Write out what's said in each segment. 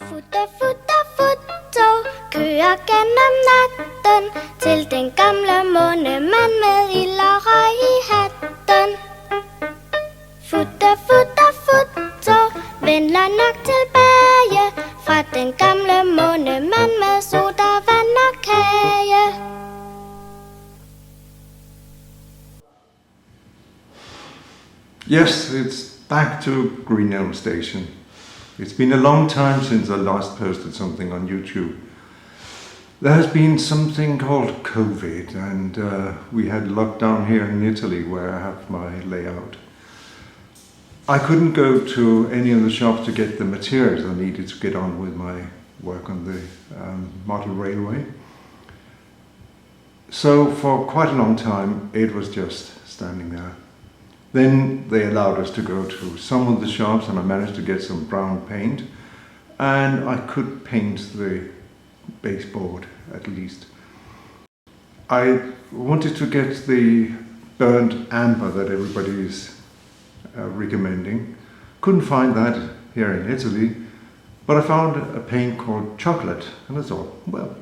Futter, kører gennem natten til den gamle månemand med ild og røg i hatten. Futter, vender nok tilbage fra den gamle månemand med soda, vand og kage. Yes, it's back to Greenelm Station. It's been a long time since I last posted something on YouTube. There has been something called COVID, and we had lockdown here in Italy where I have my layout. I couldn't go to any of the shops to get the materials I needed to get on with my work on the model railway. So for quite a long time it was just standing there. Then they allowed us to go to some of the shops, and I managed to get some brown paint, and I could paint the baseboard at least. I wanted to get the burnt amber that everybody is recommending. Couldn't find that here in Italy, but I found a paint called chocolate, and I thought, well,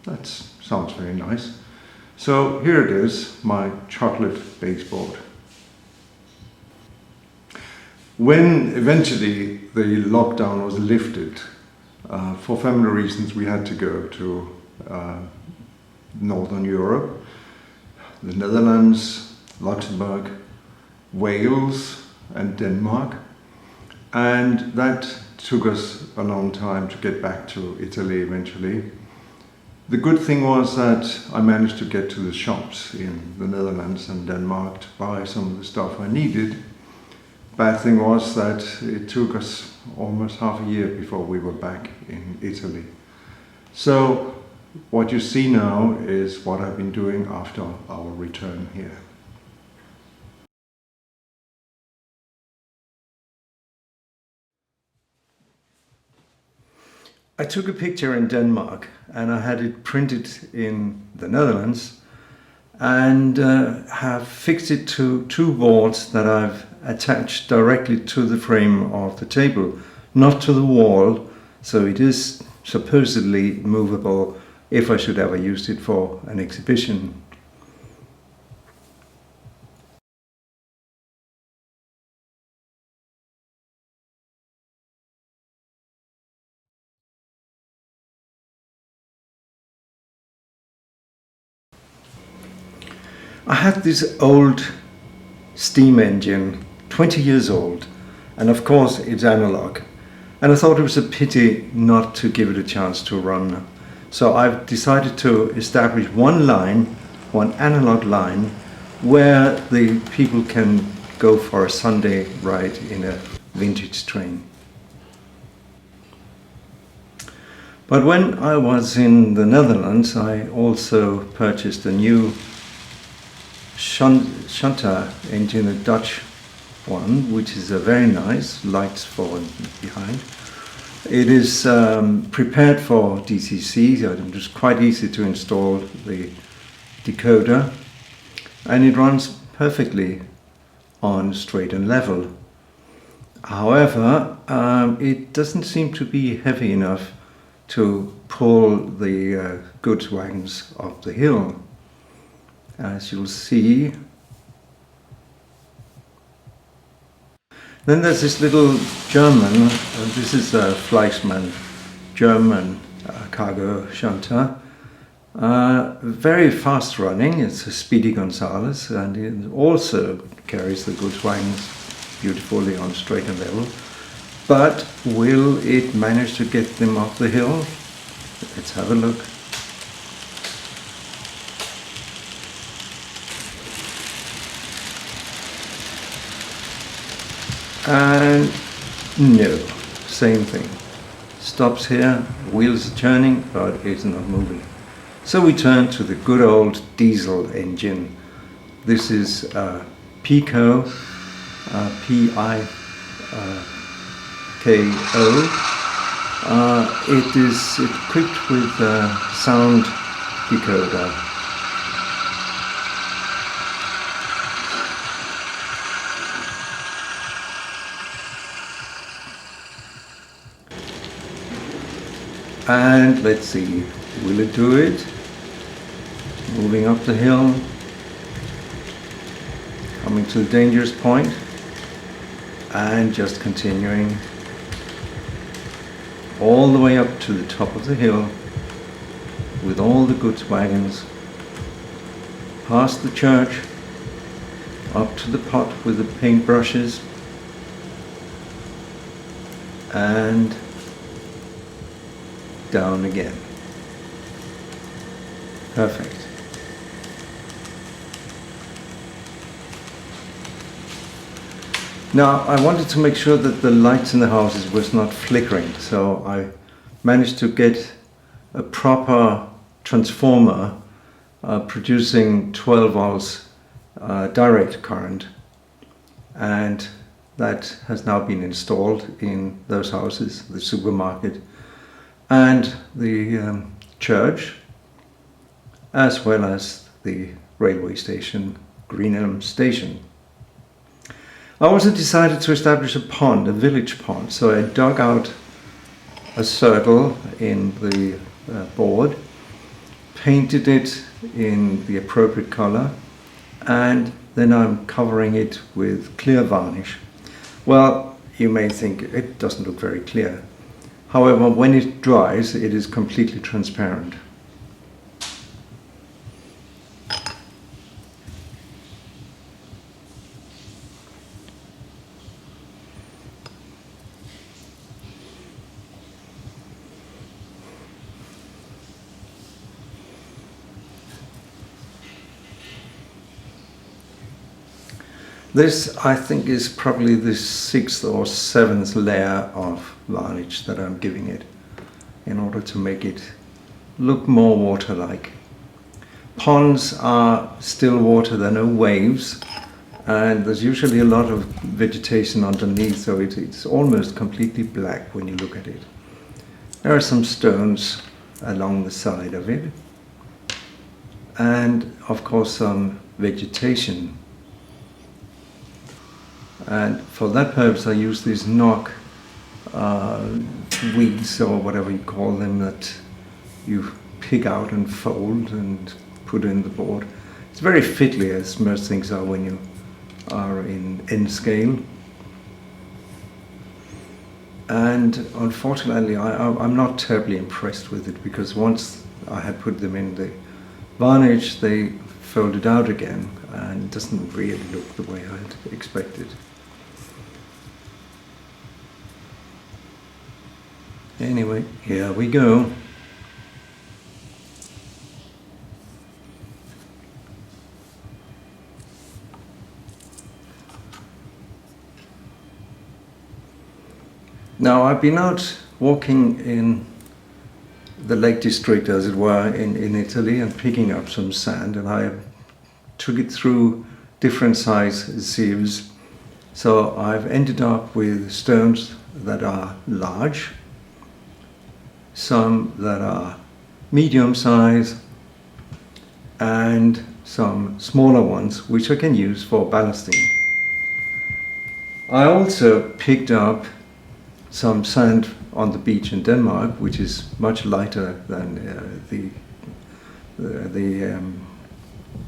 that sounds very nice. So here it is, my chocolate baseboard. When eventually the lockdown was lifted, for family reasons we had to go to Northern Europe, the Netherlands, Luxembourg, Wales and Denmark, and that took us a long time to get back to Italy eventually. The good thing was that I managed to get to the shops in the Netherlands and Denmark to buy some of the stuff I needed. Bad thing was that it took us almost half a year before we were back in Italy. So what you see now is what I've been doing after our return here. I took a picture in Denmark and I had it printed in the Netherlands, and have fixed it to two boards that I've attached directly to the frame of the table, not to the wall, so it is supposedly movable if I should ever use it for an exhibition. I had this old steam engine, 20 years old, and of course it's analog, and I thought it was a pity not to give it a chance to run. So I've decided to establish one analog line, where the people can go for a Sunday ride in a vintage train. But when I was in the Netherlands, I also purchased a new shunter engine, a Dutch one, which is a very nice, lights forward and behind. It is prepared for DCC, so it was quite easy to install the decoder, and it runs perfectly on straight and level. However, it doesn't seem to be heavy enough to pull the goods wagons up the hill. As you'll see. Then there's this little German, this is a Fleischmann German cargo shunter. Very fast running, it's a Speedy Gonzales, and it also carries the goods wagons beautifully on straight and level. But will it manage to get them up the hill? Let's have a look. And no, same thing. Stops here, wheels are turning, but it's not moving. So we turn to the good old diesel engine. This is Pico, P-I-K-O. It is equipped with a sound decoder. And let's see, will it do it? Moving up the hill, coming to the dangerous point, and just continuing all the way up to the top of the hill with all the goods wagons, past the church, up to the pot with the paintbrushes, and down again. Perfect. Now I wanted to make sure that the lights in the houses was not flickering, so I managed to get a proper transformer producing 12 volts direct current, and that has now been installed in those houses, the supermarket and the church, as well as the railway station, Greenelm Station. I also decided to establish a pond, a village pond, so I dug out a circle in the board, painted it in the appropriate color, and then I'm covering it with clear varnish. Well, you may think it doesn't look very clear. However, when it dries, it is completely transparent. This, I think, is probably the 6th or 7th layer of varnish that I'm giving it in order to make it look more water-like. Ponds are still water, there are no waves, and there's usually a lot of vegetation underneath, so it's almost completely black when you look at it. There are some stones along the side of it, and of course some vegetation. And for that purpose I use these knock weeds, or whatever you call them, that you pick out and fold and put in the board. It's very fiddly, as most things are when you are in N scale. And unfortunately I'm not terribly impressed with it, because once I had put them in the varnish, they folded out again, and it doesn't really look the way I had expected. Anyway, here we go. Now I've been out walking in the Lake District, as it were, in Italy, and picking up some sand, and I took it through different size sieves. So I've ended up with stones that are large, some that are medium size, and some smaller ones which I can use for ballasting. I also picked up some sand on the beach in Denmark, which is much lighter than the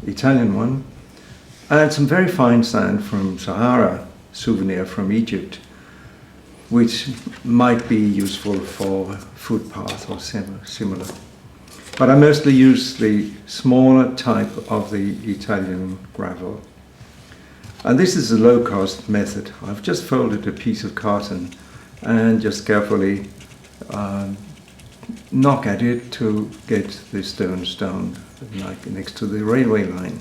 Italian one, and some very fine sand from Sahara, souvenir from Egypt, which might be useful for footpath or similar. But I mostly use the smaller type of the Italian gravel. And this is a low-cost method. I've just folded a piece of carton and just carefully knock at it to get the stones down, like next to the railway line.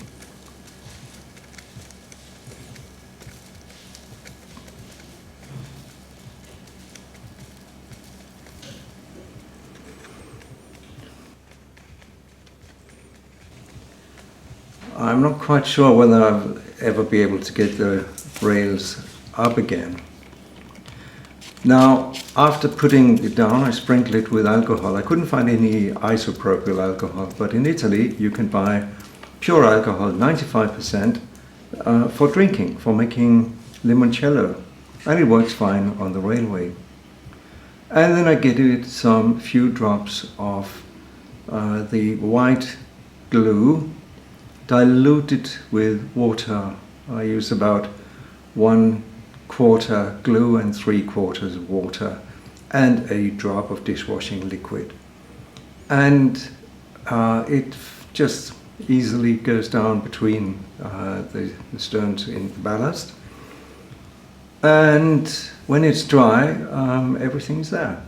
I'm not quite sure whether I'll ever be able to get the rails up again. Now, after putting it down, I sprinkled it with alcohol. I couldn't find any isopropyl alcohol, but in Italy you can buy pure alcohol, 95%, for drinking, for making limoncello, and it works fine on the railway. And then I give it some few drops of the white glue, diluted with water. I use about 1/4 glue and 3/4 of water, and a drop of dishwashing liquid. And it just easily goes down between the stones in the ballast. And when it's dry, everything's there.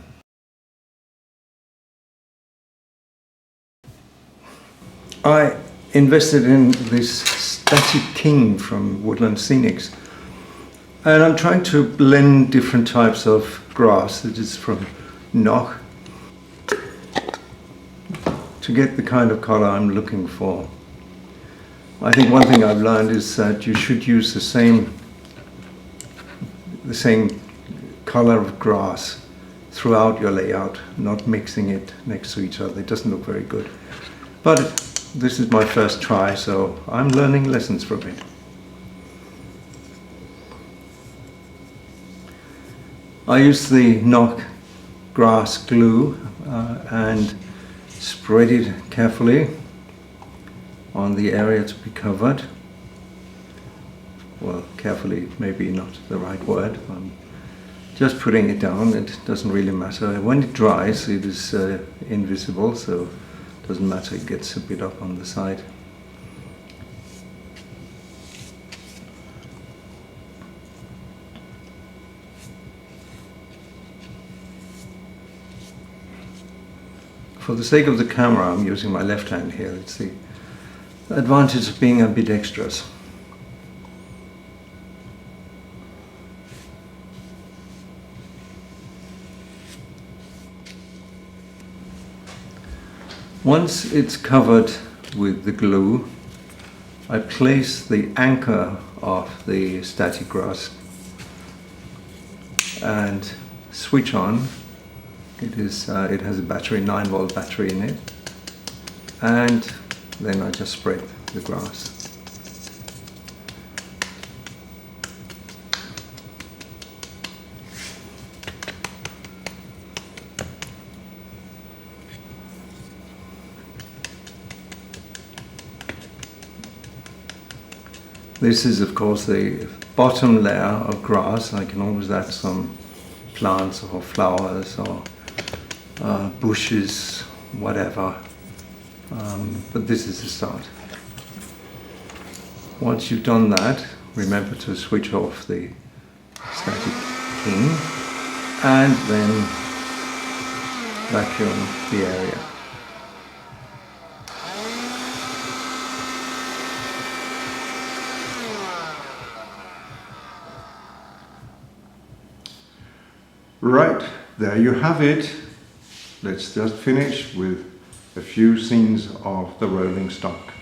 I invested in this Static King from Woodland Scenics, and I'm trying to blend different types of grass that is from Knock to get the kind of color I'm looking for. I think one thing I've learned is that you should use the same color of grass throughout your layout, not mixing it next to each other. It doesn't look very good. But this is my first try, so I'm learning lessons from it. I use the Knock grass glue and spread it carefully on the area to be covered. Well, carefully, maybe not the right word. I'm just putting it down. It doesn't really matter. When it dries, it is invisible, so it doesn't matter. It gets a bit up on the side. For the sake of the camera, I'm using my left hand here. It's the advantage of being ambidextrous. Once it's covered with the glue, I place the anchor of the static grass and switch on. It has a battery, 9-volt battery in it, and then I just spread the grass. This is, of course, the bottom layer of grass. I can always add some plants or flowers or bushes, whatever. But this is the start. Once you've done that, remember to switch off the Static King and then vacuum the area. Right, there you have it. Let's just finish with a few scenes of the rolling stock.